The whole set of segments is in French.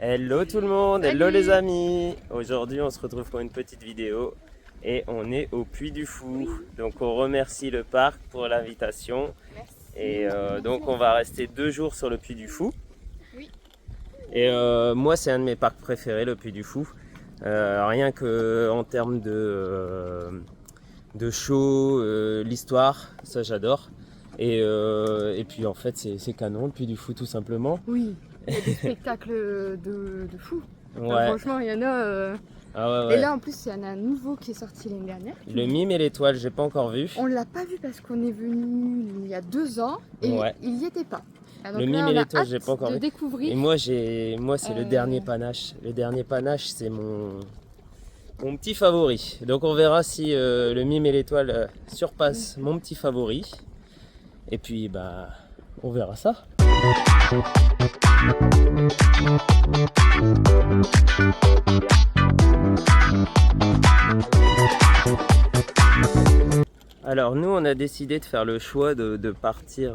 Hello tout le monde, Salut. hello les amis. Aujourd'hui on se retrouve pour une petite vidéo et on est au Puy du Fou. Donc on remercie le parc pour l'invitation. Merci. Et donc on va rester 2 jours sur le Puy du Fou. Oui. Et moi c'est un de mes parcs préférés, le Puy du Fou. Rien que en termes de show, l'histoire, ça j'adore. Et puis en fait c'est canon le Puy du Fou tout simplement. Oui, il y a des spectacles de fou. Ouais. Franchement, il y en a. Ah ouais, ouais. Et là, en plus, il y en a un nouveau qui est sorti l'année dernière. Le mime et l'étoile, j'ai pas encore vu. On l'a pas vu parce qu'on est venu il y a 2 ans et Ouais. il y était pas. Ah, donc Le là, mime on et a l'étoile, hâte j'ai pas encore de vu. découvrir. Et moi c'est le dernier Euh. panache. Le dernier panache, c'est mon petit favori. Donc on verra si le mime et l'étoile surpasse mon petit favori. Et puis bah on verra ça. Alors nous on a décidé de faire le choix de partir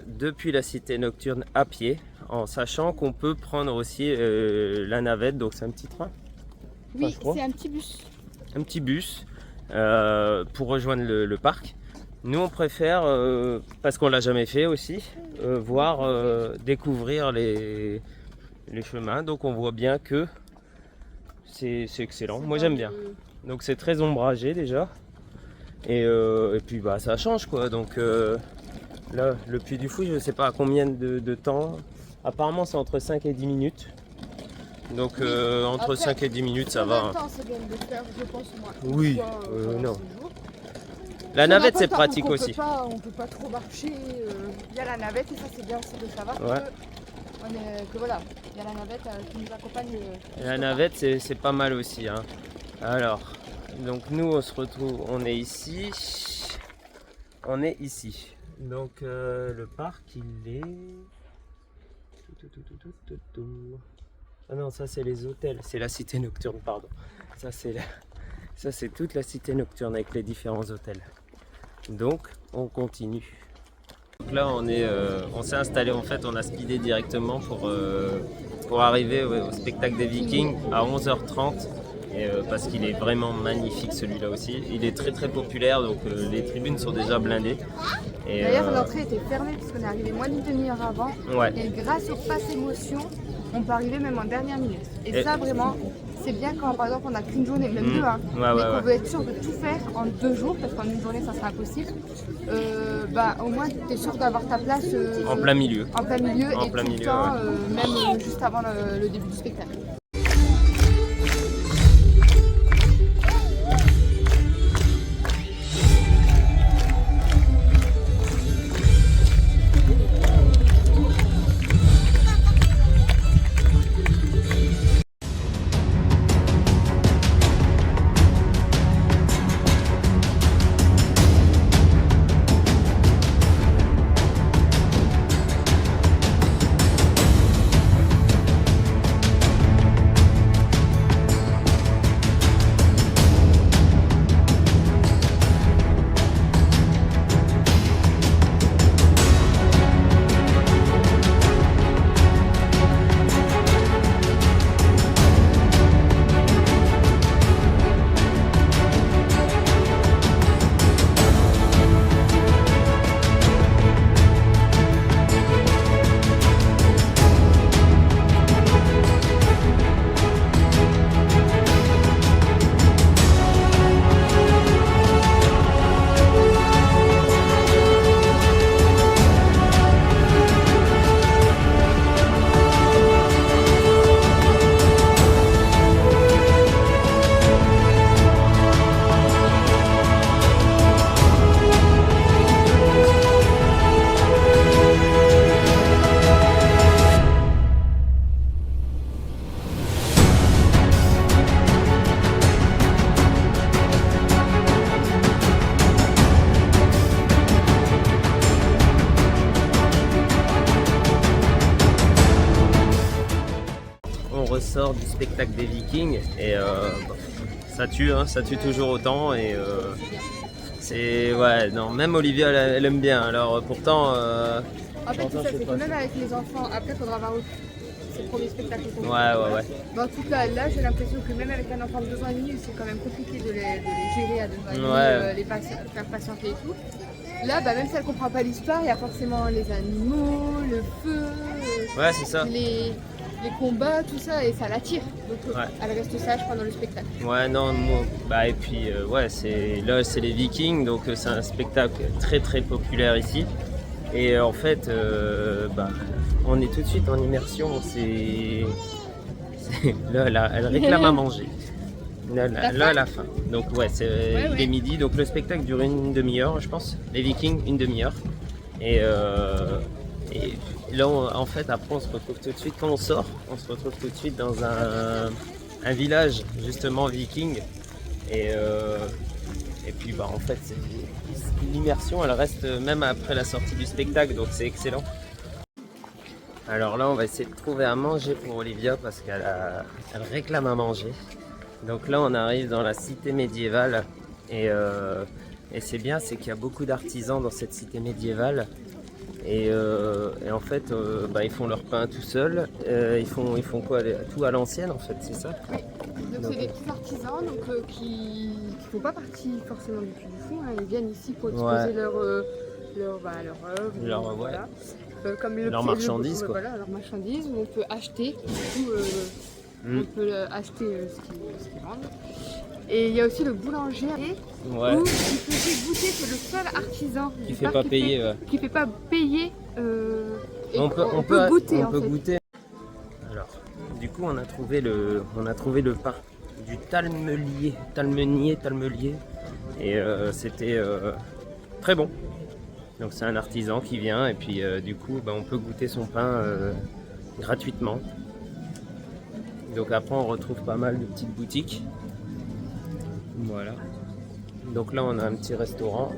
depuis la cité nocturne à pied, en sachant qu'on peut prendre aussi la navette, donc c'est un petit train, Oui, je crois. c'est un petit bus. Un petit bus pour rejoindre le parc. Nous on préfère, parce qu'on l'a jamais fait aussi, découvrir les chemins, donc on voit bien que c'est excellent, moi j'aime bien. Donc c'est très ombragé déjà. Et puis bah ça change quoi, donc là le Puy du Fou je sais pas à combien de temps, apparemment c'est entre 5 et 10 minutes, donc entre Après, 5 et 10 minutes ça va. Temps, c'est bien de le faire, je pense moi. Oui, non. Si La on n'a navette pas c'est le temps, pratique on aussi. On peut pas trop marcher. Il y a la navette et ça c'est bien aussi de savoir Ouais. que voilà, il y a la navette qui nous accompagne. La navette c'est pas mal aussi, hein. Alors, donc nous on se retrouve, on est ici. Donc le parc il est... Ah non, ça c'est les hôtels, c'est la cité nocturne, pardon. Ça c'est toute la cité nocturne avec les différents hôtels. Donc on continue. Donc là on s'est installé, en fait on a speedé directement pour arriver au spectacle des Vikings à 11h30. Parce qu'il est vraiment magnifique celui-là aussi. Il est très très populaire, donc les tribunes sont déjà blindées. D'ailleurs, l'entrée était fermée parce qu'on est arrivé moins d'une demi-heure avant. Ouais. Et grâce au pass émotion, on peut arriver même en dernière minute. Et ça, vraiment, c'est bien quand par exemple on a qu'une journée, même deux, hein, mais qu'on veut être sûr de tout faire en 2 jours, parce qu'en une journée ça sera impossible. Au moins tu es sûr d'avoir ta place en plein milieu. En plein milieu En et plein tout milieu, le temps, ouais. même juste avant le début du spectacle. Ressort du spectacle des Vikings et ça tue, hein, ça tue toujours autant et c'est ouais non, même Olivia elle aime bien, alors pourtant En fait, ça c'est que même avec les enfants, après il faudra voir c'est le premier spectacle qu'on Ouais. Mais en tout cas, là, j'ai l'impression que même avec un enfant de 2 ans et demi, c'est quand même compliqué de les gérer à 2 ans et demi, les faire patienter et tout. Là, même si elle comprend pas l'histoire, il y a forcément les animaux, le feu, c'est ça. Les combats, tout ça, et ça l'attire. Donc elle reste sage pendant le spectacle. Ouais, non, et puis c'est les Vikings, donc c'est un spectacle très très populaire ici. Et en fait, on est tout de suite en immersion. Là, elle réclame à manger. Là, elle a faim. Donc il est midi, donc le spectacle dure une demi-heure, je pense. Les Vikings, une demi-heure. Et là, en fait, après, on se retrouve tout de suite, quand on sort, on se retrouve tout de suite dans un village, justement, viking. Et puis, en fait, l'immersion, elle reste même après la sortie du spectacle, donc c'est excellent. Alors là, on va essayer de trouver à manger pour Olivia, parce qu'elle réclame à manger. Donc là, on arrive dans la cité médiévale. Et c'est bien, c'est qu'il y a beaucoup d'artisans dans cette cité médiévale. Et en fait, ils font leur pain tout seuls. Ils font quoi? Tout à l'ancienne, en fait, c'est ça? Oui. Donc c'est des petits artisans qui ne font pas partie forcément du Puy du Fou. Hein. Ils viennent ici pour exposer leur œuvre. Voilà. Comme leur marchandise, quoi. Voilà, leur marchandise où on peut acheter. On peut acheter ce qu'ils vendent. Et il y a aussi le boulanger où il faisait goûter, c'est le seul artisan qui ne fait pas payer. Qui fait pas payer. On peut goûter. On peut goûter. Alors, du coup, on a trouvé le pain du talmenier. Et c'était très bon. Donc c'est un artisan qui vient et puis du coup, on peut goûter son pain gratuitement. Donc après, on retrouve pas mal de petites boutiques. Voilà. Donc là, on a un petit restaurant.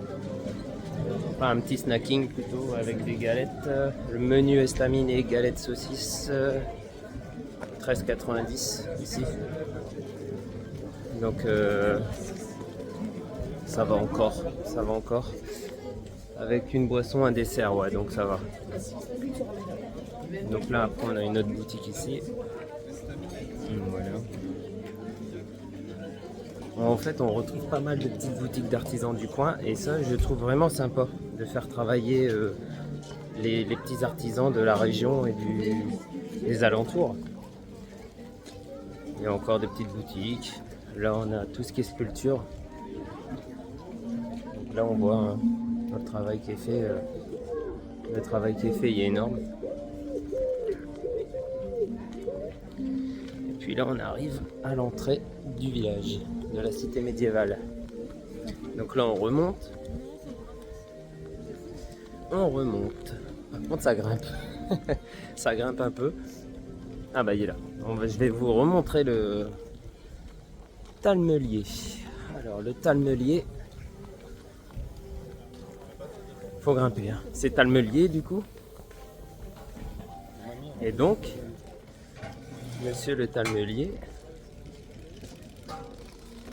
Enfin, un petit snacking plutôt, avec des galettes. Le menu estaminet, galettes saucisses. 13,90 ici. Donc ça va encore. Avec une boisson, un dessert, donc ça va. Donc là, après, on a une autre boutique ici. Voilà. En fait, on retrouve pas mal de petites boutiques d'artisans du coin et ça, je trouve vraiment sympa de faire travailler les petits artisans de la région et des alentours. Il y a encore des petites boutiques. Là, on a tout ce qui est sculpture. Donc là, on voit le travail qui est fait. Le travail qui est fait, il est énorme. Et puis là, on arrive à l'entrée du village, de la cité médiévale. Donc là, on remonte. Par contre, ça grimpe. Ça grimpe un peu. Ah il est là. Je vais vous remontrer le talmelier. Alors, le talmelier, faut grimper. C'est talmelier du coup. Et donc, monsieur le talmelier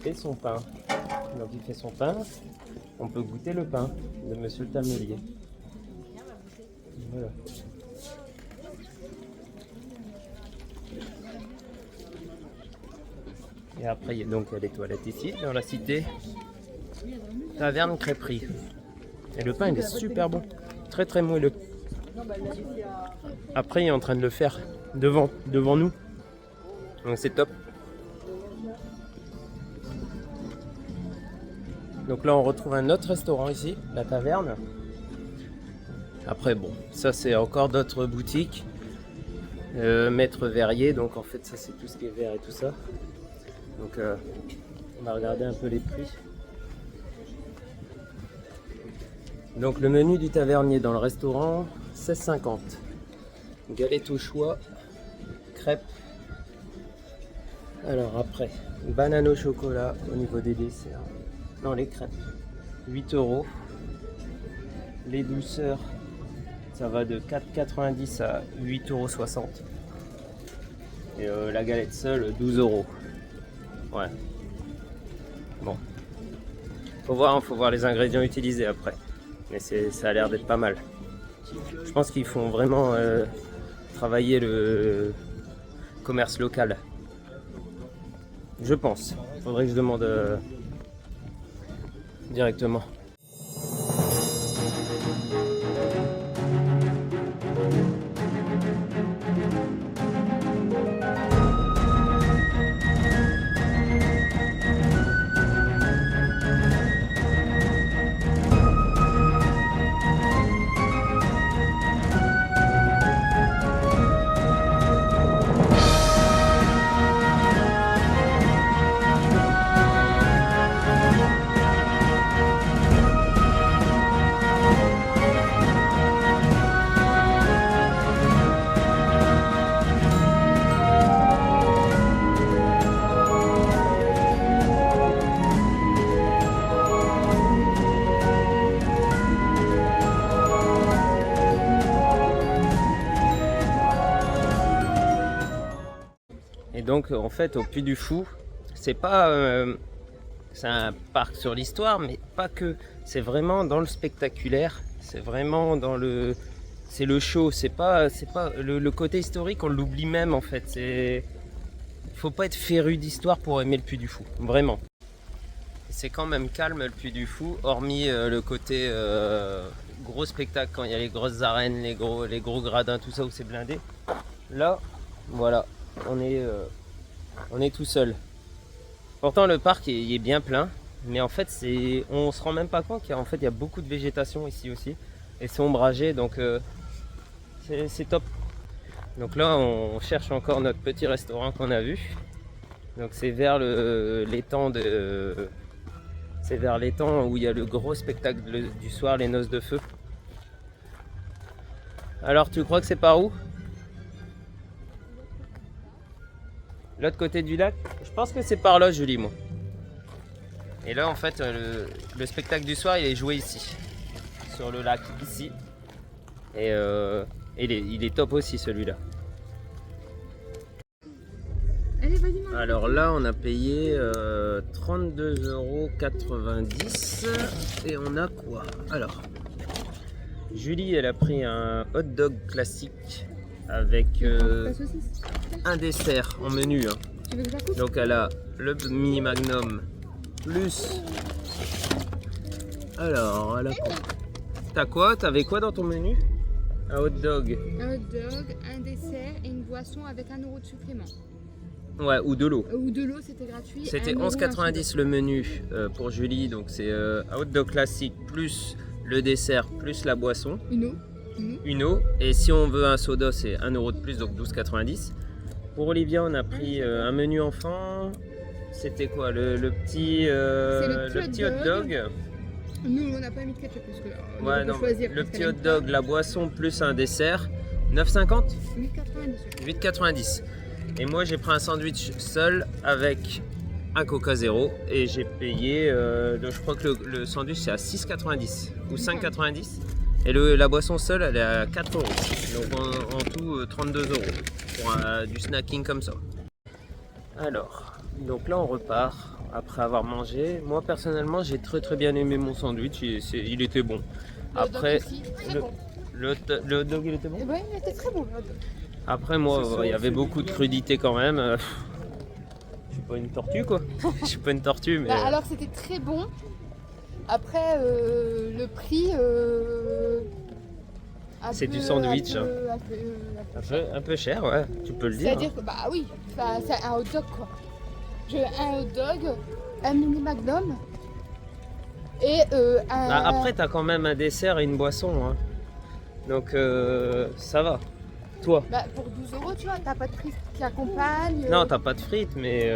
fait son pain. Donc il fait son pain. On peut goûter le pain de monsieur le talmelier. Voilà. Et après, il y a les toilettes ici, dans la cité. Taverne crêperie. Et le pain, il est super bon. Très très moelleux. Après, il est en train de le faire devant nous. Donc c'est top. Donc là, on retrouve un autre restaurant ici, la taverne. Après, ça c'est encore d'autres boutiques. Maître verrier, donc en fait, ça c'est tout ce qui est verre et tout ça. Donc on va regarder un peu les prix. Donc le menu du tavernier dans le restaurant, 16,50. Galette au choix, crêpes. Alors après, banane au chocolat au niveau des desserts. Non, les crêpes, 8 €. Les douceurs, ça va de 4,90 à 8,60 €. Et la galette seule, 12 €. Ouais. Bon. Faut voir les ingrédients utilisés après. Mais ça a l'air d'être pas mal. Je pense qu'ils font vraiment travailler commerce local. Je pense. Faudrait que je demande directement. Et donc en fait au Puy du Fou, c'est pas c'est un parc sur l'histoire, mais pas que. C'est vraiment dans le spectaculaire. C'est vraiment dans le, c'est le show. C'est pas le côté historique, on l'oublie même en fait. Il faut pas être féru d'histoire pour aimer le Puy du Fou, vraiment. C'est quand même calme le Puy du Fou, hormis le côté gros spectacle quand il y a les grosses arènes, les gros gradins, tout ça où c'est blindé. Là, voilà. On est tout seul. Pourtant le parc il est bien plein, mais en fait on se rend même pas compte qu'il y a beaucoup de végétation ici aussi, et c'est ombragé, donc c'est top. Donc là on cherche encore notre petit restaurant qu'on a vu. Donc c'est vers l'étang c'est vers l'étang où il y a le gros spectacle du soir, les noces de feu. Alors tu crois que c'est par où? L'autre côté du lac? Je pense que c'est par là, Julie, moi. Et là, en fait, le spectacle du soir, il est joué ici, sur le lac, ici. Et il est top aussi, celui-là. Alors là, on a payé 32,90 € et on a quoi? Alors, Julie, elle a pris un hot dog classique avec un dessert en menu. Hein. Tu veux que je la coupe? Donc elle a le mini magnum plus. Alors, elle a quoi? T'as quoi? T'avais quoi dans ton menu? Un hot dog. Un hot dog, un dessert et une boisson avec 1 € de supplément. Ouais, ou de l'eau. Ou de l'eau, c'était gratuit. C'était 11,90 € le menu pour Julie. Donc c'est un hot dog classique plus le dessert plus la boisson. Une eau. Et si on veut un soda, c'est 1 € de plus, donc 12,90 €. Pour Olivia, on a pris un menu enfant. C'était quoi le petit hot dog. Nous, on n'a pas mis de ketchup parce que ouais, non, choisir. Le petit hot dog, la boisson plus un dessert, 9,50 €. 8,90 €. Et moi, j'ai pris un sandwich seul avec un Coca Zéro et j'ai payé. Je crois que le sandwich c'est à 6,90 € ou 5,90 €. Et la boisson seule, elle est à 4 €. Donc en tout, 32 € pour du snacking comme ça. Alors, donc là on repart après avoir mangé. Moi personnellement, j'ai très bien aimé mon sandwich. Il était bon. Après, le hot dog, il était bon? Oui, il était très bon. Le hot dog. Après, moi, il y avait beaucoup de crudité quand même. Je suis pas une tortue, quoi. Je suis pas une tortue, mais. Alors, c'était très bon. Après, le prix. C'est du sandwich. Un peu cher, ouais, tu peux le dire. C'est-à-dire que, bah oui, c'est un hot dog, quoi. J'ai un hot dog, un mini magnum et un. Bah, après, t'as quand même un dessert et une boisson, hein. Donc, ça va. Toi. Bah, pour 12 €, tu vois, t'as pas de frites qui accompagnent. Non, t'as pas de frites, mais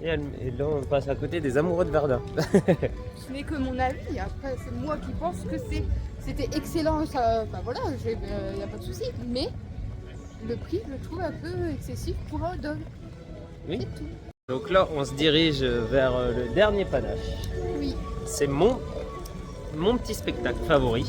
et là on passe à côté des amoureux de Verdun. Ce n'est que mon avis. Après, c'est moi qui pense que c'était excellent. Ça, bah voilà, y a pas de souci. Mais le prix, je le trouve un peu excessif pour un hot dog. Oui. C'est tout. Donc là, on se dirige vers le dernier panache. Oui. C'est mon petit spectacle favori.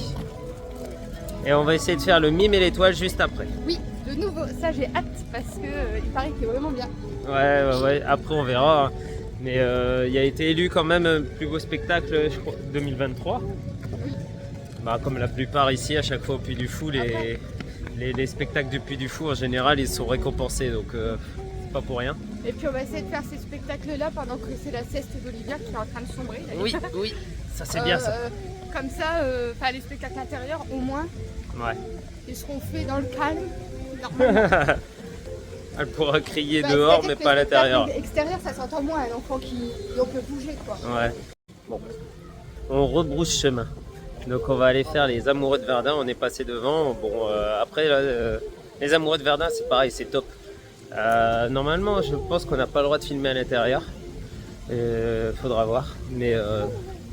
Et on va essayer de faire le mime et l'étoile juste après. Oui, de nouveau, ça j'ai hâte parce que il paraît qu'il est vraiment bien. Ouais, après on verra. Mais il a été élu quand même plus beau spectacle, je crois, 2023. Oui. Bah, comme la plupart ici, à chaque fois au Puy du Fou, les les spectacles du Puy du Fou en général ils sont récompensés donc c'est pas pour rien. Et puis on va essayer de faire ces spectacles là pendant que c'est la sieste d'Olivia qui est en train de sombrer. Oui, oui, ça c'est bien ça. Comme ça, les spectacles intérieurs au moins, ils seront faits dans le calme, normalement. Elle pourra crier dehors mais pas à l'intérieur. Extérieur ça s'entend moins, donc on peut bouger quoi. Ouais. Bon, on rebrousse chemin. Donc on va aller faire les Amoureux de Verdun, on est passé devant. Bon après là, les Amoureux de Verdun c'est pareil, c'est top. Normalement je pense qu'on n'a pas le droit de filmer à l'intérieur. Faudra voir. Mais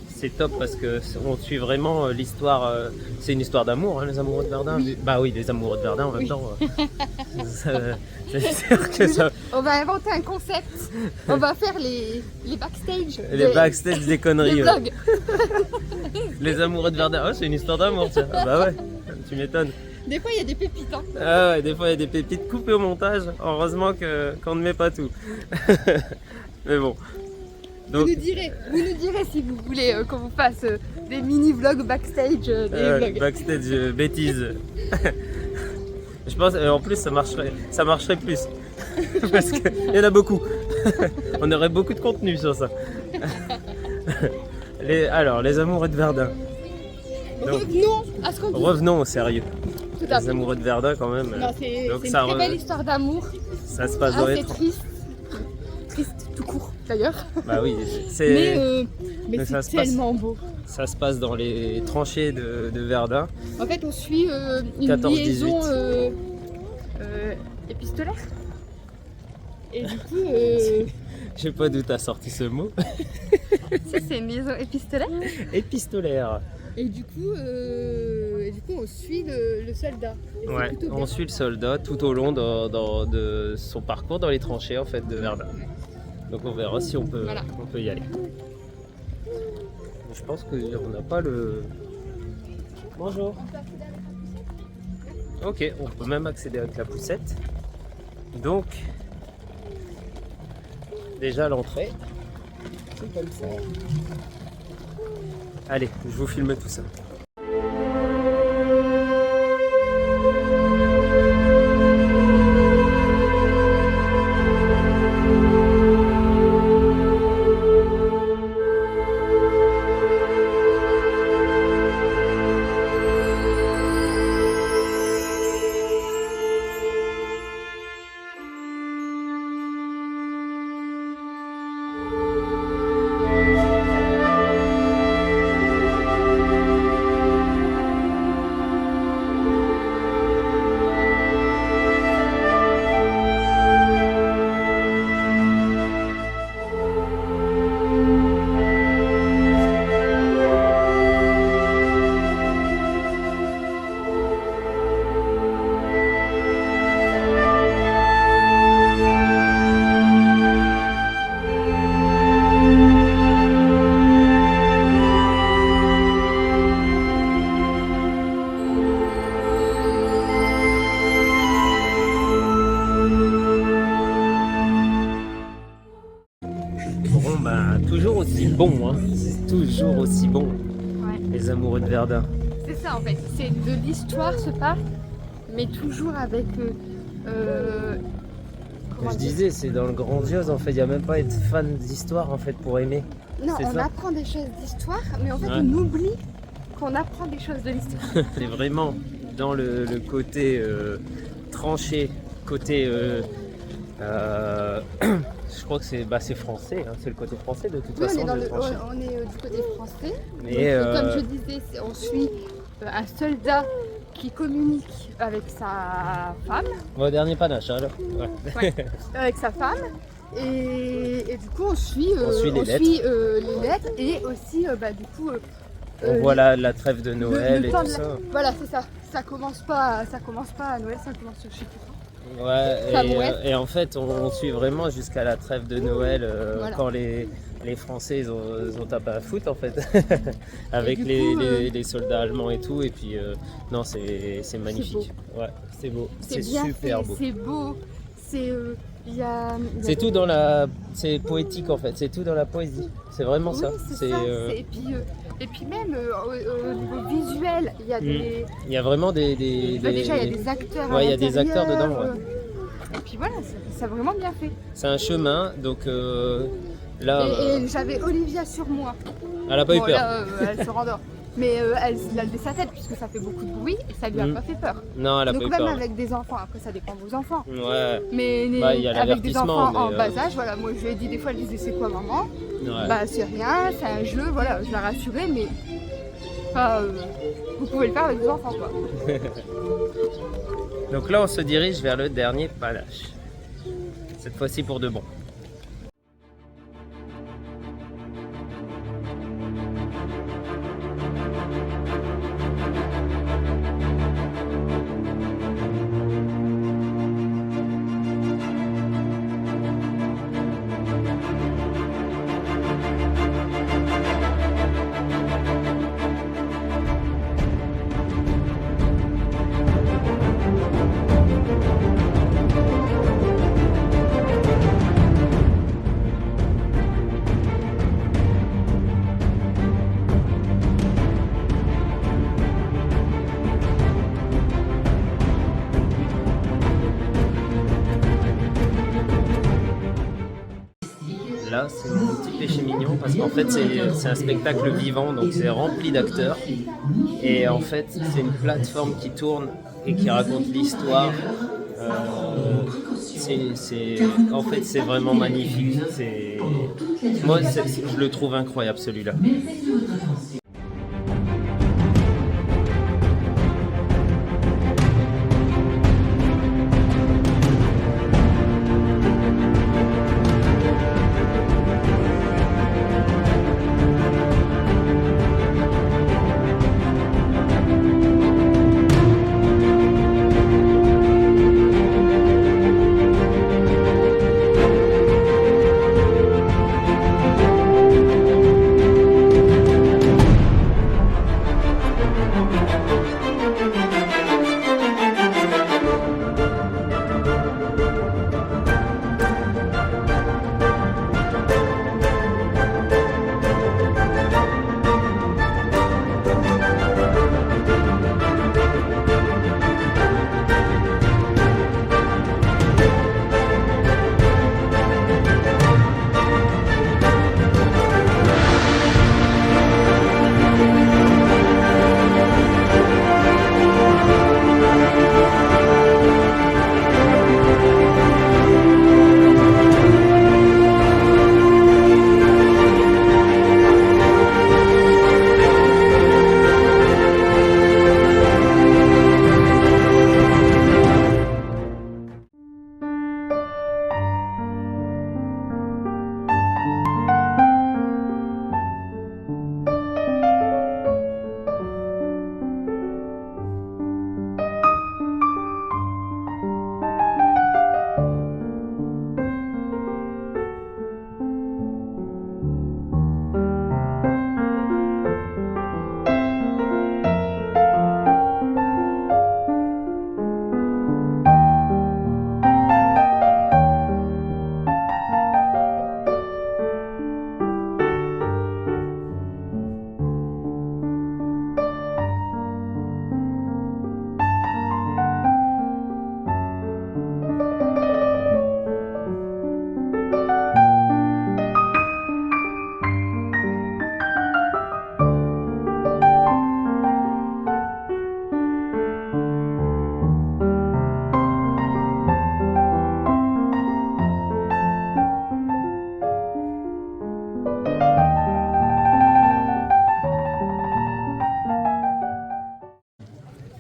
c'est top parce qu'on suit vraiment l'histoire. C'est une histoire d'amour, hein, les Amoureux de Verdun. Oui. Bah oui, les Amoureux de Verdun en même temps. C'est sûr que ça... On va inventer un concept. On va faire les backstage. Les backstage des conneries. Les vlogs. Les Amoureux de Verdun. Oh, c'est une histoire d'amour, tiens. Bah ouais, tu m'étonnes. Des fois, il y a des pépites. Hein. Ah ouais, des fois, il y a des pépites coupées au montage. Heureusement qu'on ne met pas tout. Mais bon. Donc... Vous nous direz si vous voulez qu'on vous fasse des mini-vlogs backstage. Des vlogs. Backstage bêtises. Je pense en plus ça marcherait plus. Parce qu'il y en a beaucoup. On aurait beaucoup de contenu sur ça. Les Amoureux de Verdun. Donc, revenons à ce qu'on dit. Revenons au sérieux. Tout à fait. Les Amoureux de Verdun quand même. C'est une très belle histoire d'amour. Ça se passe dans les triste. Triste tout court d'ailleurs. Bah oui, mais c'est tellement beau. Ça se passe dans les tranchées de Verdun. En fait, on suit une 14, liaison épistolaire. Et du coup... Je sais pas d'où t'as sorti ce mot. Si, c'est une liaison épistolaire. Épistolaire. Et du coup, on suit le soldat. Et ouais, on suit le soldat tout au long de son parcours dans les tranchées en fait de Verdun. Donc on verra si on peut y aller. Je pense qu'on n'a pas le... Bonjour. Ok, on peut même accéder avec la poussette. Donc, déjà l'entrée, c'est comme ça. Allez, je vous filme tout ça. Toujours aussi bon, hein. C'est toujours aussi bon. Ouais. Les Amoureux de Verdun. C'est ça en fait, c'est de l'histoire ce parc, mais toujours avec... je disais, c'est dans le grandiose en fait, il n'y a même pas à être fan d'histoire en fait pour aimer. Non, on apprend des choses d'histoire, mais en fait on oublie qu'on apprend des choses de l'histoire. C'est vraiment dans le côté tranché, côté... je crois que c'est français, hein, c'est le côté français de toute façon. On est du côté français. Mais donc, comme je disais, on suit un soldat qui communique avec sa femme. Au dernier panache, alors. Ouais, avec sa femme. Et du coup, on suit les lettres et aussi, du coup. On voit la trêve de Noël et tout ça. Voilà, c'est ça. Ça commence pas à Noël, ça commence je sais plus. Ouais, et en fait on suit vraiment jusqu'à la trêve de Noël quand les Français ils ont tapé à foot en fait avec les soldats allemands et tout et puis non c'est magnifique. Ouais, c'est beau, c'est super beau. C'est beau, c'est tout c'est poétique en fait, c'est tout dans la poésie, c'est vraiment ça. Et puis Et puis même au niveau visuel, il y a des... Il y a vraiment déjà, il y a des acteurs. Ouais, il y a des acteurs dedans. Ouais. Et puis voilà, c'est vraiment bien fait. C'est un chemin, donc là... Et j'avais Olivia sur moi. Elle a pas eu peur. Là, elle se rendort. Mais elle a levé sa tête puisque ça fait beaucoup de bruit et ça lui a pas fait peur. Non, elle a donc pas eu peur. Donc même avec des enfants, après ça dépend de vos enfants. Ouais. Mais bah, y a avec des enfants en bas âge, voilà, moi je lui ai dit des fois, elle disait c'est quoi maman? Ouais. Bah c'est rien, c'est un jeu, voilà, je l'ai rassurée, mais vous pouvez le faire avec vos enfants quoi. Donc là on se dirige vers le dernier panache. Cette fois-ci pour de bon. Là, c'est mon petit péché mignon parce qu'en fait, c'est un spectacle vivant, donc c'est rempli d'acteurs. Et en fait, c'est une plateforme qui tourne et qui raconte l'histoire. En fait, c'est vraiment magnifique. Moi, je le trouve incroyable celui-là.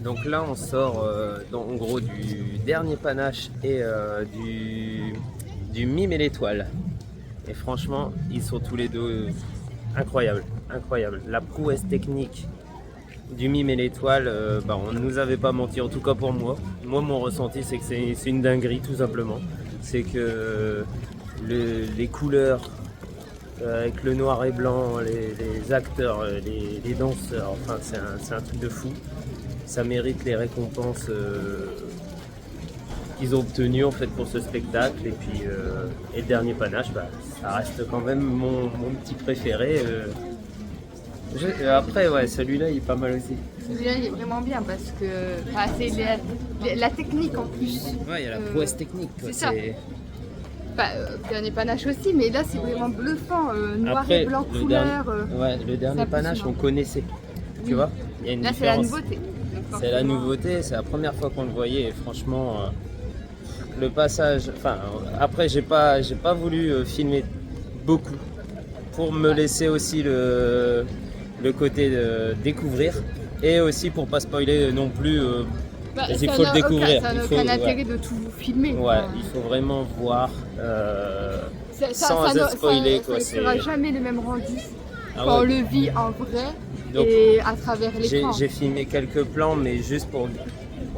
Donc là on sort en gros du dernier panache et du mime et l'étoile. Et franchement ils sont tous les deux incroyables, incroyables. La prouesse technique du mime et l'étoile, on ne nous avait pas menti, en tout cas pour moi. Moi mon ressenti c'est que c'est une dinguerie tout simplement. C'est que les couleurs, avec le noir et blanc, les acteurs, les danseurs, enfin c'est un truc de fou. Ça mérite les récompenses qu'ils ont obtenues en fait pour ce spectacle. Et puis et le dernier panache, ça reste quand même mon petit préféré. Après, ouais, celui-là, il est pas mal aussi. Celui-là, il est vraiment bien parce que c'est la technique en plus. Ouais, il y a la prouesse technique. C'est ça. Dernier panache aussi, mais là, c'est vraiment bluffant. Noir Après, et blanc couleur. Le dernier panache, on connaissait. Tu vois, il y a une là, différence. C'est la nouveauté. C'est la nouveauté, c'est la première fois qu'on le voyait. Et franchement, le passage. Enfin, après, j'ai pas voulu filmer beaucoup pour me laisser aussi le côté de découvrir et aussi pour pas spoiler non plus. Il faut le découvrir. Ça n'a aucun intérêt de tout vous filmer. Ouais, il faut vraiment voir sans être spoilé. Ça ne sera jamais le même rendu Ah quand on ouais. le vit en vrai. Donc, et à travers l'écran. J'ai filmé quelques plans, mais juste pour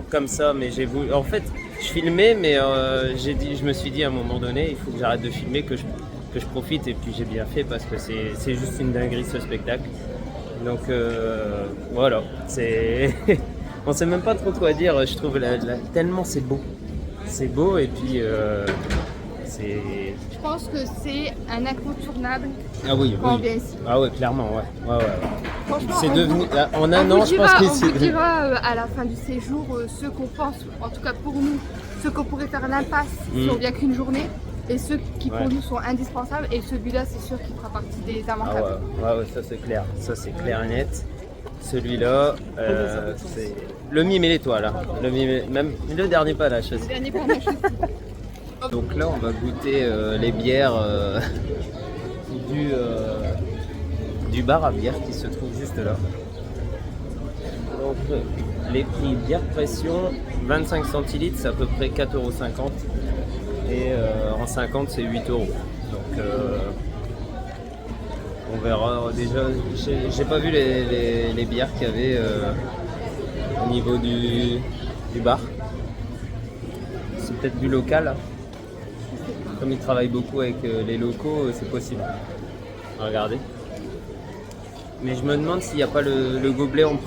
comme ça. Mais j'ai voulu. En fait, je filmais, mais je me suis dit à un moment donné, il faut que j'arrête de filmer, que je profite. Et puis j'ai bien fait parce que c'est juste une dinguerie ce spectacle. Donc voilà, c'est. On sait même pas trop quoi dire. Je trouve tellement c'est beau. C'est beau et puis c'est. Je pense que c'est un incontournable. Ah oui, quand oui. on vient ici. Ah ouais, clairement, ouais. Franchement, c'est devenu en un an, je pense que c'est. On vous dira à la fin du séjour ce qu'on pense, en tout cas pour nous, ce qu'on pourrait faire l'impasse si on vient qu'une journée, et ceux qui pour nous sont indispensables. Et celui-là, c'est sûr qu'il fera partie des immanquables. Ah ouais, ça c'est clair. Ça c'est clair et net. Celui-là, c'est le mime et l'étoile. Hein. Le mime, même le dernier panache aussi. Le dernier panache aussi. Donc là, on va goûter les bières du bar à bière qui se trouve juste là. Donc les prix bière pression, 25 centilitres, c'est à peu près 4,50 € et en 50 c'est 8 €. Donc on verra. Déjà, j'ai pas vu les bières qu'il y avait au niveau du bar. C'est peut-être du local. Comme ils travaillent beaucoup avec les locaux, c'est possible. Regardez. Mais je me demande s'il n'y a pas le gobelet en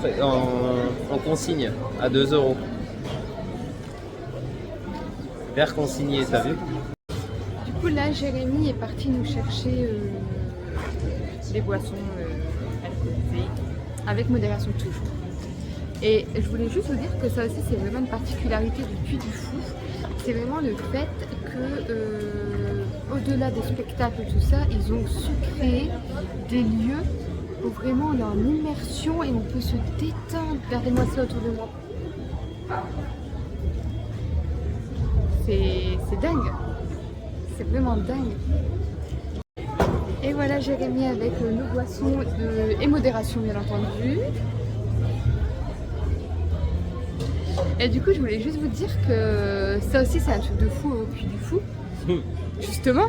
consigne à 2 €. Verre consigné, t'as vu? Du coup, là, Jérémy est parti nous chercher des boissons alcoolisées, avec modération toujours. Et je voulais juste vous dire que ça aussi, c'est vraiment une particularité du Puy du Fou. C'est vraiment le fait que, au-delà des spectacles et tout ça, ils ont su créer des lieux où vraiment on est en immersion et on peut se détendre. Regardez-moi ça autour de moi. C'est dingue. C'est vraiment dingue. Et voilà Jérémy avec nos boissons et modération bien entendu. Et du coup je voulais juste vous dire que ça aussi c'est un truc de fou au Puy du Fou. Justement.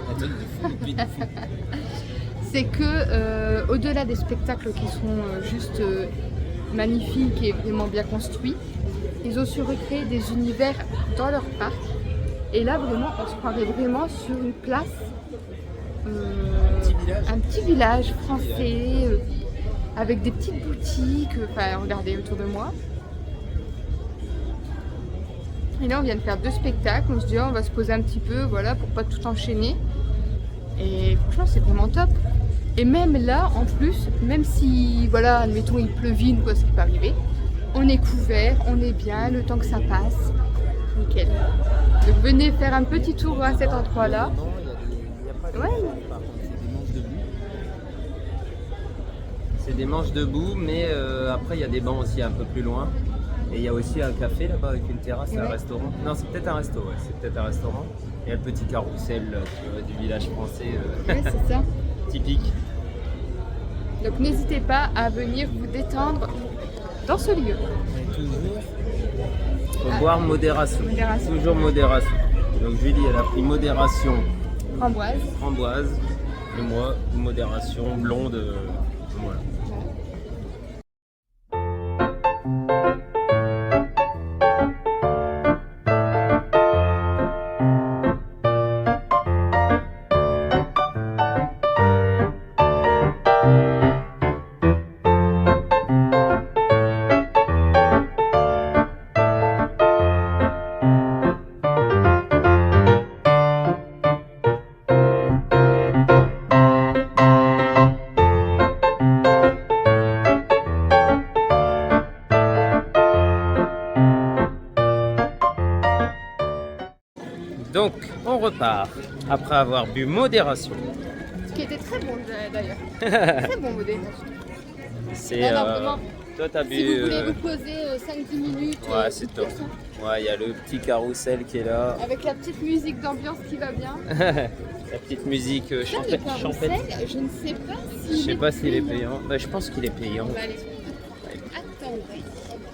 C'est que au-delà des spectacles qui sont juste magnifiques et vraiment bien construits, ils ont su recréer des univers dans leur parc. Et là vraiment on se croirait vraiment sur une place, un petit village français avec des petites boutiques. Enfin regardez autour de moi. Et là on vient de faire 2 spectacles, on se dit on va se poser un petit peu, voilà, pour pas tout enchaîner. Et franchement c'est vraiment top. Et même là en plus, même si voilà, admettons il pleuvine ou quoi, ce qui peut arriver, on est couvert, on est bien, le temps que ça passe, nickel. Donc venez faire un petit tour à cet endroit là. Ouais. C'est des manches debout, mais après il y a des bancs aussi un peu plus loin. Et il y a aussi un café là-bas avec une terrasse et un restaurant. Non, c'est peut-être un resto, ouais, c'est peut-être un restaurant. Il y a le petit carrousel du village français Ouais, c'est ça. typique. Donc n'hésitez pas à venir vous détendre dans ce lieu. Et toujours, faut boire modération. Modération. Toujours modération. Donc Julie, elle a pris modération Framboise. et moi, modération blonde. Voilà. repart après avoir bu modération. Ce qui était très bon d'ailleurs. Très bon modération. C'est vraiment. Toi t'as bu. Si vous voulez vous poser 5-10 minutes. Ouais, c'est top. Ouais, il y a le petit carrousel qui est là. Avec la petite musique d'ambiance qui va bien. La petite musique champêtre. Je ne sais pas si. Je sais pas s'il est payant. Bah, je pense qu'il est payant. Attends.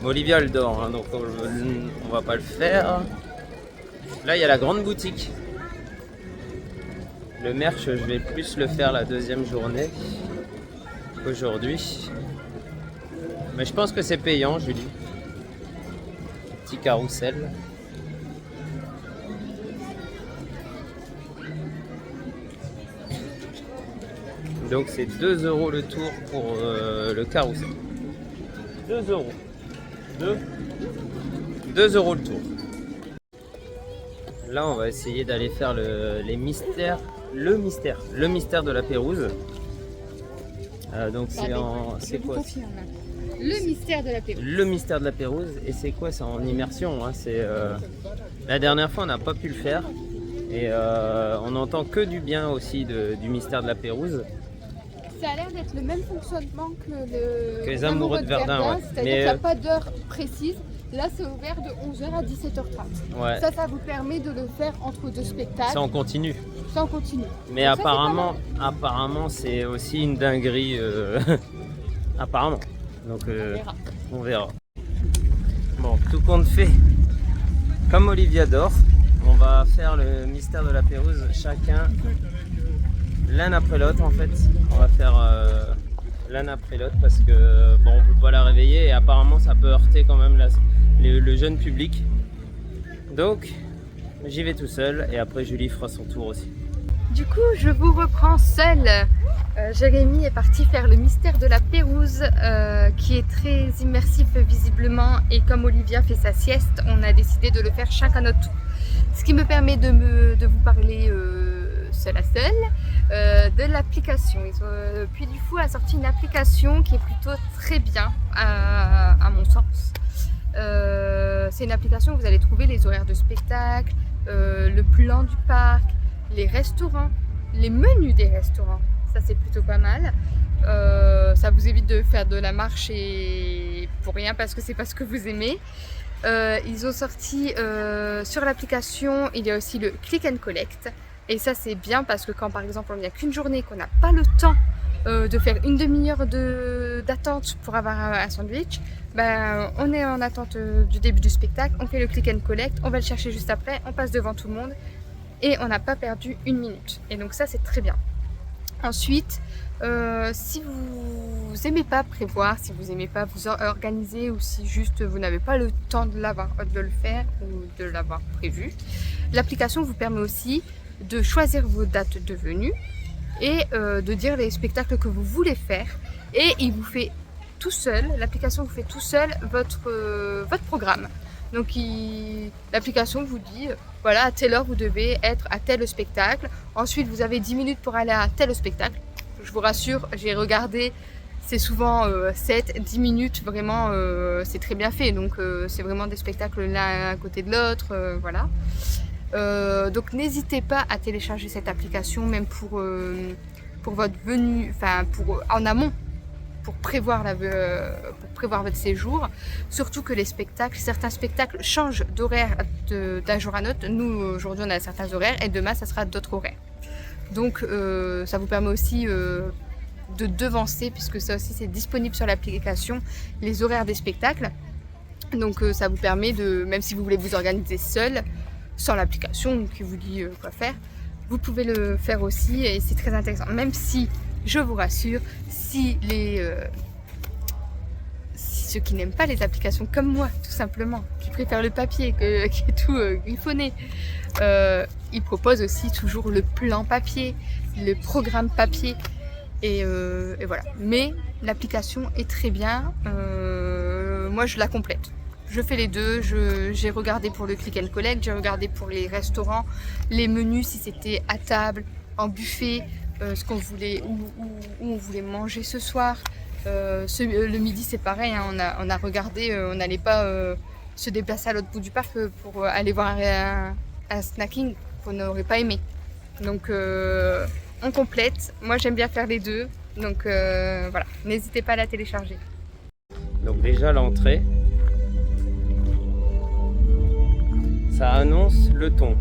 Mais Olivia elle dort, hein, donc on va pas le faire. Là il y a la grande boutique. Le merch, je vais plus le faire la deuxième journée qu'aujourd'hui. Mais je pense que c'est payant, Julie. Petit carrousel. Donc c'est 2 € le tour pour le carrousel. 2 €. 2 € le tour. Là on va essayer d'aller faire le mystère de la Pérouse. Donc c'est quoi? Le mystère de la Pérouse. Le mystère de la Pérouse. Et c'est quoi? C'est en immersion. Hein. La dernière fois on n'a pas pu le faire. Et on n'entend que du bien aussi du mystère de la Pérouse. Ça a l'air d'être le même fonctionnement que les amoureux de Verdun. Ouais. C'est-à-dire qu'il n'y a pas d'heure précise. Là, c'est ouvert de 11h à 17h30. Ouais. Ça vous permet de le faire entre deux spectacles. Ça, on continue. Ça, on continue. Mais donc, apparemment, c'est aussi une dinguerie. Apparemment. Donc, on verra. Bon, tout compte fait. Comme Olivia dort, on va faire le mystère de la Pérouse chacun l'un après l'autre en fait. On va faire l'un après l'autre parce que bon, on peut pas la réveiller et apparemment ça peut heurter quand même le jeune public. Donc j'y vais tout seul et après Julie fera son tour aussi. Du coup je vous reprends seule. Jérémy est parti faire le mystère de la Pérouse qui est très immersif visiblement, et comme Olivia fait sa sieste, on a décidé de le faire chacun notre tour. Ce qui me permet de vous parler seul à seul de l'application. Puy du Fou a sorti une application qui est plutôt très bien à mon sens. C'est une application où vous allez trouver les horaires de spectacle, le plan du parc, les restaurants, les menus des restaurants. Ça c'est plutôt pas mal. Ça vous évite de faire de la marche et pour rien parce que c'est pas ce que vous aimez. Ils ont sorti sur l'application, il y a aussi le click and collect. Et ça c'est bien parce que quand par exemple on vient qu'une journée, qu'on n'a pas le temps de faire une demi-heure d'attente pour avoir un sandwich, ben, on est en attente du début du spectacle, on fait le click and collect, on va le chercher juste après, on passe devant tout le monde et on n'a pas perdu une minute. Et donc ça c'est très bien. Ensuite, si vous n'aimez pas prévoir, si vous n'aimez pas vous organiser, ou si juste vous n'avez pas le temps de le faire ou de l'avoir prévu, l'application vous permet aussi de choisir vos dates de venue et de dire les spectacles que vous voulez faire, et il vous fait tout seul, l'application vous fait tout seul votre programme. Donc l'application vous dit, voilà, à telle heure vous devez être à tel spectacle, ensuite vous avez 10 minutes pour aller à tel spectacle. Je vous rassure, j'ai regardé, c'est souvent 7-10 minutes, vraiment c'est très bien fait, donc c'est vraiment des spectacles l'un à côté de l'autre, voilà. Donc n'hésitez pas à télécharger cette application, même pour votre venue, enfin en amont, pour prévoir votre séjour. Surtout que certains spectacles changent d'horaire d'un jour à l'autre. Nous aujourd'hui on a certains horaires et demain ça sera d'autres horaires. Donc ça vous permet aussi de devancer, puisque ça aussi c'est disponible sur l'application, les horaires des spectacles. Donc ça vous permet même si vous voulez vous organiser seul, sans l'application qui vous dit quoi faire, vous pouvez le faire aussi et c'est très intéressant. Même si, je vous rassure, si ceux qui n'aiment pas les applications comme moi, tout simplement, qui préfèrent le papier, qui est tout griffonné, ils proposent aussi toujours le plan papier, le programme papier, et voilà. Mais l'application est très bien, moi je la complète. Je fais les deux, j'ai regardé pour le click and collect, j'ai regardé pour les restaurants, les menus, si c'était à table, en buffet, ce qu'on voulait, où on voulait manger ce soir. Le midi c'est pareil, hein, on a regardé, on n'allait pas se déplacer à l'autre bout du parc pour aller voir un snacking. vous n'aurez pas aimé. Donc on complète. Moi j'aime bien faire les deux. Donc voilà, n'hésitez pas à la télécharger. Donc déjà l'entrée, ça annonce le ton.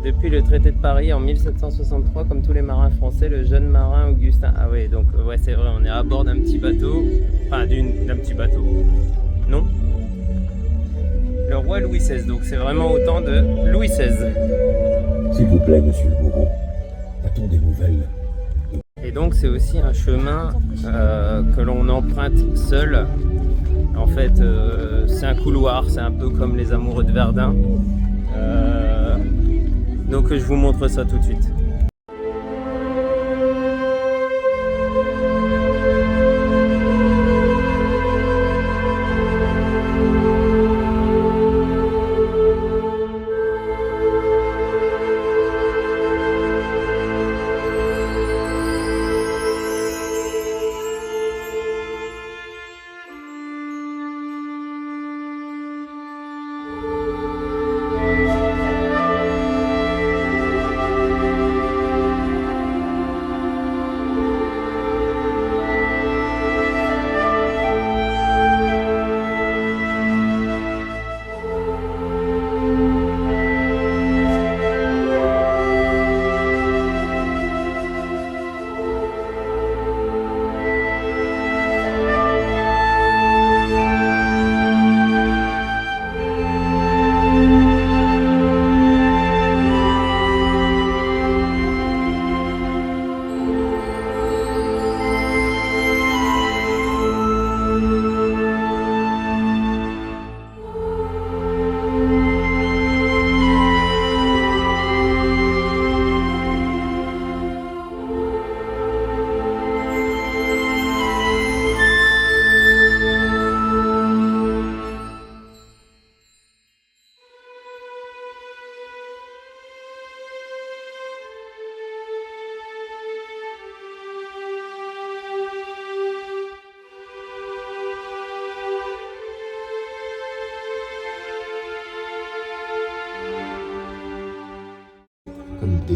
Depuis le traité de Paris en 1763, comme tous les marins français, le jeune marin Augustin... Ah ouais, donc ouais c'est vrai, on est à bord d'un petit bateau. Enfin d'un petit bateau. Non. Le roi Louis XVI, donc c'est vraiment au temps de Louis XVI. S'il vous plaît, monsieur le bourreau, a-t-on des nouvelles? Et donc c'est aussi un chemin que l'on emprunte seul. En fait, c'est un couloir, c'est un peu comme les amoureux de Verdun. Donc je vous montre ça tout de suite.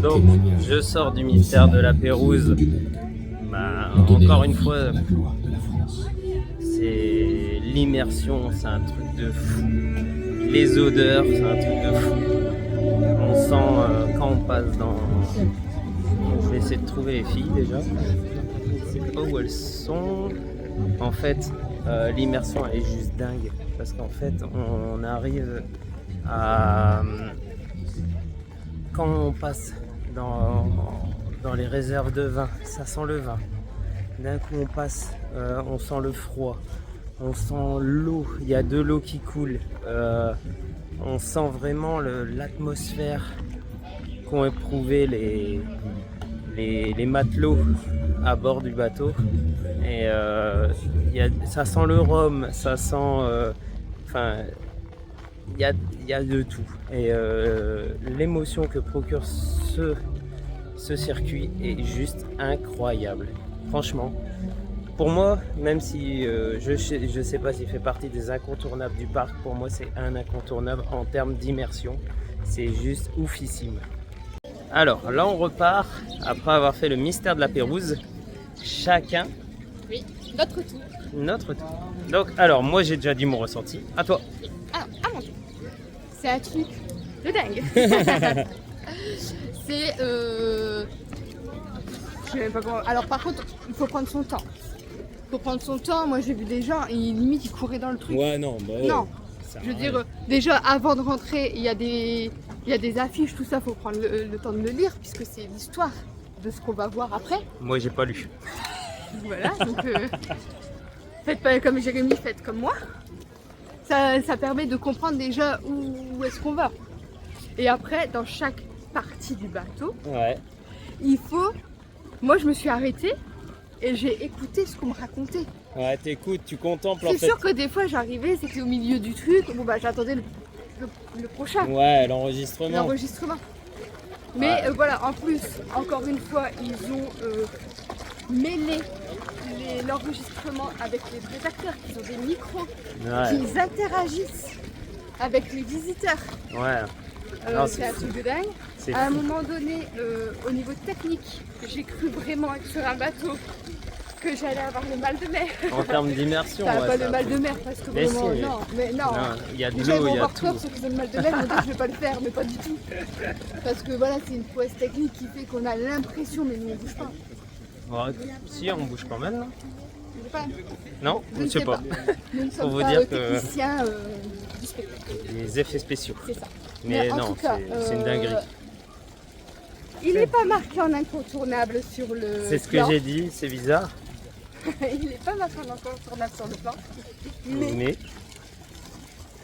Donc, je sors du mystère de la Pérouse. Bah, encore une fois, c'est l'immersion, c'est un truc de fou. Les odeurs, c'est un truc de fou. On sent quand on passe dans... Je vais essayer de trouver les filles déjà. Je sais pas où elles sont. En fait, l'immersion elle est juste dingue. Parce qu'en fait, on arrive à... Quand on passe dans les réserves de vin, ça sent le vin. D'un coup on passe, on sent le froid, on sent l'eau, il y a de l'eau qui coule. On sent vraiment l'atmosphère qu'ont éprouvé les matelots à bord du bateau. Et ça sent le rhum, ça sent... Enfin, il y a de tout. Et l'émotion que procure ce circuit est juste incroyable. Franchement, pour moi, même si je sais pas s'il fait partie des incontournables du parc, pour moi c'est un incontournable en termes d'immersion. C'est juste oufissime. Alors là on repart après avoir fait le mystère de la Pérouse. Chacun. Oui, notre tour. Notre tour. Donc alors moi j'ai déjà dit mon ressenti. À toi. Alors, à mon tour. C'est un truc de dingue. C'est je sais même pas comment. Alors par contre, il faut prendre son temps. Il faut prendre son temps. Moi j'ai vu des gens, limite ils couraient dans le truc. Ouais non, bah ouais. Non. Je veux dire, déjà avant de rentrer, il y a des affiches, tout ça, faut prendre le temps de le lire puisque c'est l'histoire de ce qu'on va voir après. Moi j'ai pas lu. Voilà, donc faites pas comme Jérémy, faites comme moi. Ça permet de comprendre déjà où est-ce qu'on va. Et après, dans chaque partie du bateau, ouais. Il faut... Moi, je me suis arrêtée et j'ai écouté ce qu'on me racontait. Ouais, t'écoutes, tu contemples en fait. C'est sûr que des fois, j'arrivais, c'était au milieu du truc. Bon, bah, j'attendais le prochain. Ouais, l'enregistrement. L'enregistrement. Mais ouais. Voilà, en plus, encore une fois, ils ont mêlé l'enregistrement avec les vrais acteurs, qui ont des micros, qui interagissent avec les visiteurs. Ouais. C'est un truc de dingue. À un moment donné, au niveau technique, j'ai cru vraiment être sur un bateau que j'allais avoir le mal de mer. En termes d'immersion, T'as pas le mal de mer parce que vraiment, si, non, mais non. Il y a de l'eau, il y a tout. Ceux qui ont le mal de mer, on dit que je vais pas le faire, mais pas du tout. Parce que voilà, c'est une prouesse technique qui fait qu'on a l'impression, mais nous on bouge pas. Bon, si, on bouge quand même, non? Je sais pas. Non, je ne sais pas. Nous ne Faut sommes vous pas dire que techniciens du spectacle. les effets spéciaux. C'est ça. Mais en non, tout cas, c'est une dinguerie. Il n'est pas marqué en incontournable sur le C'est ce que plan. j'ai dit, c'est bizarre. Il n'est pas marqué en incontournable sur le plan. Mais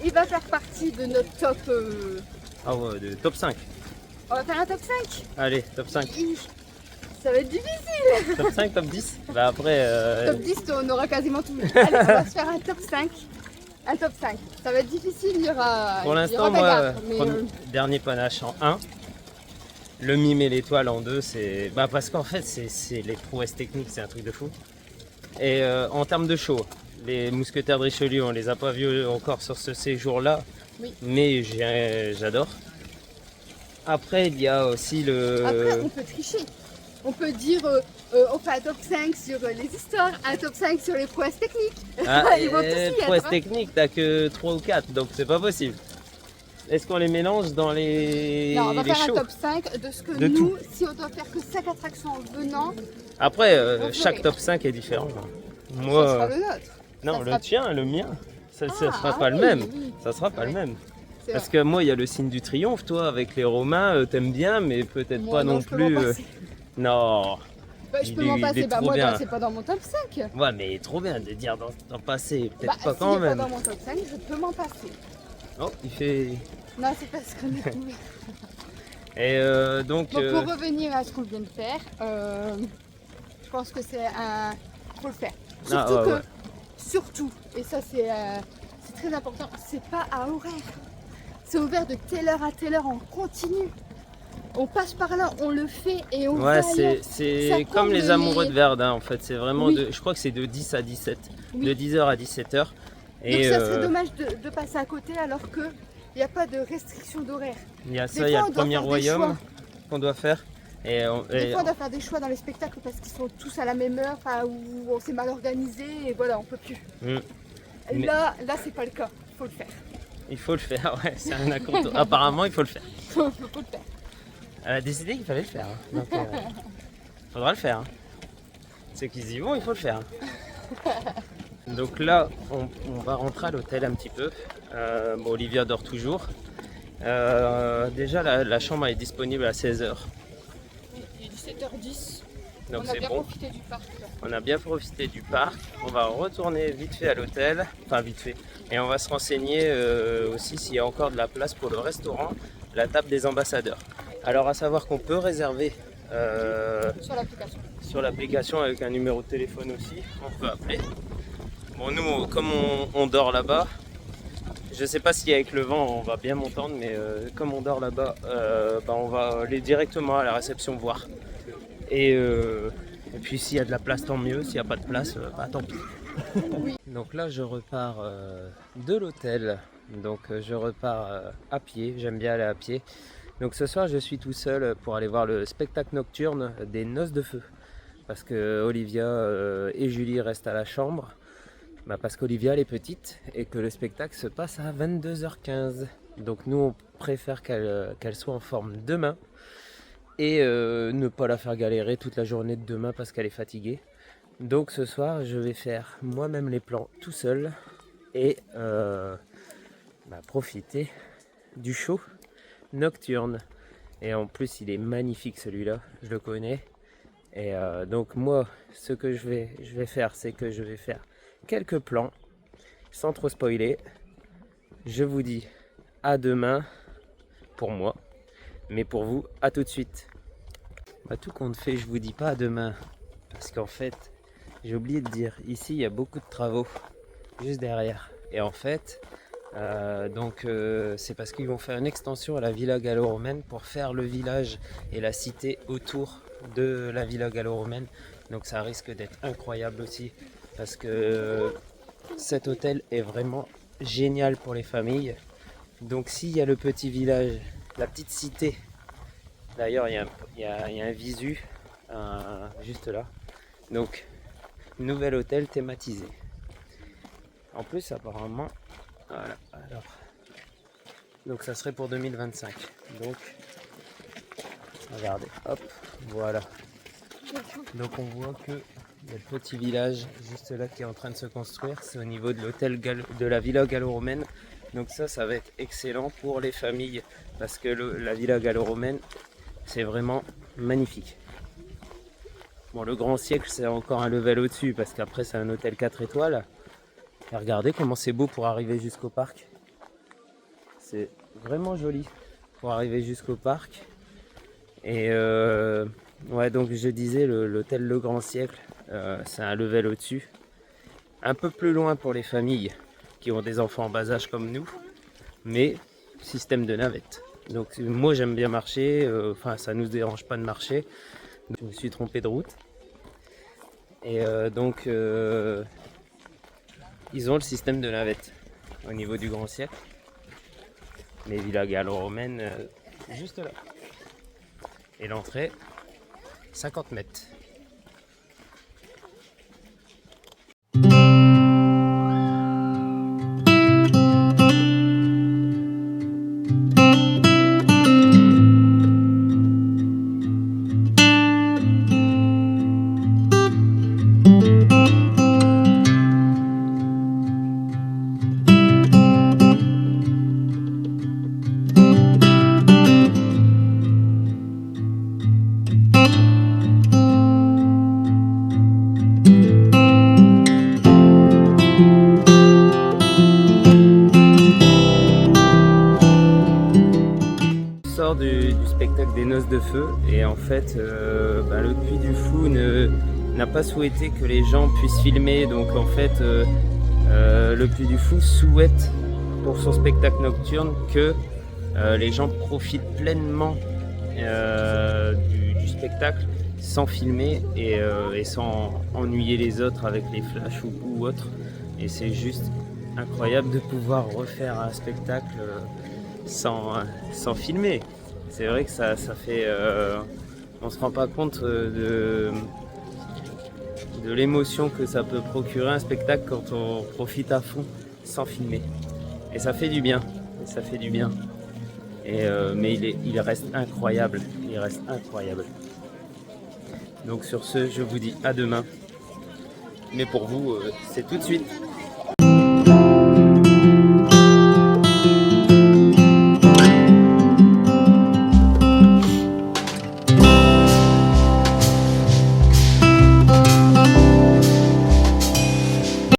il va faire partie de notre top. ah ouais, de top 5. On va faire un top 5. Allez, top 5. Ça va être difficile. Top 5, top 10. Bah après. Top 10, on aura quasiment tout. Allez, on va se faire un top 5. Un top 5. Ça va être difficile, il y aura. Pour l'instant, moi, dernier panache en 1. Le mime et l'étoile en 2, c'est. Bah parce qu'en fait, c'est les prouesses techniques, c'est un truc de fou. Et en termes de show, les mousquetaires de Richelieu, on les a pas vus encore sur ce séjour-là. Oui. Mais j'adore. Après, il y a aussi le. Après, on peut tricher. On peut dire, on fait un top 5 sur les histoires, un top 5 sur les prouesses techniques. Ah, Ils vont tous y être, prouesses hein. techniques, t'as que 3 ou 4, donc c'est pas possible. Est-ce qu'on les mélange dans les Non, on va les faire shows? un top 5 de ce que De nous, tout. si on doit faire que 5 attractions en venant, Après, on chaque ferait. top 5 est différent. ça Moi, sera le nôtre. non, ça le sera- tien, le mien, ça sera Ah, pas le oui, même. oui. Ça sera pas le Ouais. même. C'est Parce vrai. que moi, il y a le signe du triomphe, toi, avec les Romains, t'aimes bien, mais peut-être Moi, pas non je peux m'en plus. passer. Non. Bah, je peux il m'en est passer. Bah, trop moi, bien. c'est pas dans mon top 5. Ouais, mais trop bien de dire d'en passer, peut-être Bah, pas quand s'il est même. pas dans mon top 5, je peux m'en passer. Oh, il fait. Non, c'est parce qu'on est tombé. Et donc. Donc, pour revenir à ce qu'on vient de faire, je pense que c'est un. Faut le faire. Ah, Surtout ouais, ouais. surtout, et ça c'est très important, c'est pas à horaire. C'est ouvert de telle heure à telle heure en continu. On passe par là, on le fait et on va Ouais, ailleurs. c'est Ça comme comble les amoureux les- de Verdun en fait. C'est vraiment Oui. je crois que c'est de 10 à 17. Oui. De 10h à 17h. Donc ça serait dommage de passer à côté alors qu'il n'y a pas de restriction d'horaire. il y a Des ça, il y a fois, le on doit premier faire des royaume choix. qu'on doit faire. Et, Des fois on doit faire des choix dans les spectacles parce qu'ils sont tous à la même heure, enfin, où on s'est mal organisé et voilà, on peut plus. Mm. Mais- Là c'est pas le cas, il faut le faire. il faut le faire, ouais, c'est un incontournable. Apparemment, il faut le faire. Faut le faire. Elle a décidé qu'il fallait le faire. Hein. Donc, faudra le faire. Hein. Ceux qui y vont, il faut le faire. Hein. Donc là, on va rentrer à l'hôtel un petit peu. Bon, Olivia dort toujours. Déjà, la chambre est disponible à 16h. Il est 17h10. Donc On a c'est bien bon. profité du parc. Là. On a bien profité du parc. On va retourner vite fait à l'hôtel. Enfin, vite fait. Et on va se renseigner aussi s'il y a encore de la place pour le restaurant, la table des ambassadeurs. Alors, à savoir qu'on peut réserver Sur l'application. sur l'application avec un numéro de téléphone aussi. On peut appeler. Bon, nous, comme on dort là-bas, je sais pas si avec le vent on va bien m'entendre, mais comme on dort là-bas, bah, on va aller directement à la réception voir. Et puis s'il y a de la place, tant mieux. S'il n'y a pas de place, bah, tant pis. Donc là, je repars de l'hôtel. Donc je repars à pied. J'aime bien aller à pied. Donc ce soir, je suis tout seul pour aller voir le spectacle nocturne des Noces de Feu. Parce que Olivia et Julie restent à la chambre. Bah parce qu'Olivia elle est petite et que le spectacle se passe à 22h15. Donc nous on préfère qu'elle soit en forme demain et ne pas la faire galérer toute la journée de demain parce qu'elle est fatiguée. Donc ce soir je vais faire moi-même les plans tout seul et profiter du show nocturne. Et en plus il est magnifique celui-là, je le connais. Et donc moi ce que je vais faire, c'est que je vais faire quelques plans sans trop spoiler. Je vous dis à demain pour moi, mais pour vous à tout de suite. Tout compte fait, je vous dis pas à demain parce qu'en fait j'ai oublié de dire, ici il y a beaucoup de travaux juste derrière et en fait c'est parce qu'ils vont faire une extension à la villa gallo-romaine pour faire le village et la cité autour de la villa gallo-romaine. Donc ça risque d'être incroyable aussi parce que cet hôtel est vraiment génial pour les familles. Donc s'il y a le petit village la petite cité. D'ailleurs, il y a un visu juste là. Donc, nouvel hôtel thématisé. En plus, apparemment, voilà, alors, donc ça serait pour 2025. Donc, regardez, hop, voilà. Donc on voit que il y a le petit village juste là qui est en train de se construire. C'est au niveau de l'hôtel de la villa gallo-romaine. Donc ça va être excellent pour les familles parce que la villa gallo-romaine, c'est vraiment magnifique. Bon, le Grand Siècle, c'est encore un level au-dessus parce qu'après c'est un hôtel 4 étoiles. Et regardez comment c'est beau pour arriver jusqu'au parc. C'est vraiment joli pour arriver jusqu'au parc. Et ouais, donc je disais, l'hôtel Le Grand Siècle, c'est un level au-dessus. Un peu plus loin pour les familles qui ont des enfants en bas âge comme nous. Mais système de navette. Donc moi j'aime bien marcher, enfin ça nous dérange pas de marcher. Donc, je me suis trompé de route. Et donc ils ont le système de navette au niveau du Grand Siècle. Les villas gallo-romaines juste là. Et l'entrée 50 mètres. Du spectacle des Noces de Feu et en fait le Puy du Fou n'a pas souhaité que les gens puissent filmer, donc en fait le Puy du Fou souhaite pour son spectacle nocturne que les gens profitent pleinement du spectacle sans filmer et sans ennuyer les autres avec les flashs ou autres, et c'est juste incroyable de pouvoir refaire un spectacle sans filmer. C'est vrai que ça fait... on se rend pas compte de l'émotion que ça peut procurer un spectacle quand on profite à fond sans filmer. Et ça fait du bien. Et ça fait du bien. Mais il reste incroyable. Il reste incroyable. Donc sur ce, je vous dis à demain. Mais pour vous, c'est tout de suite.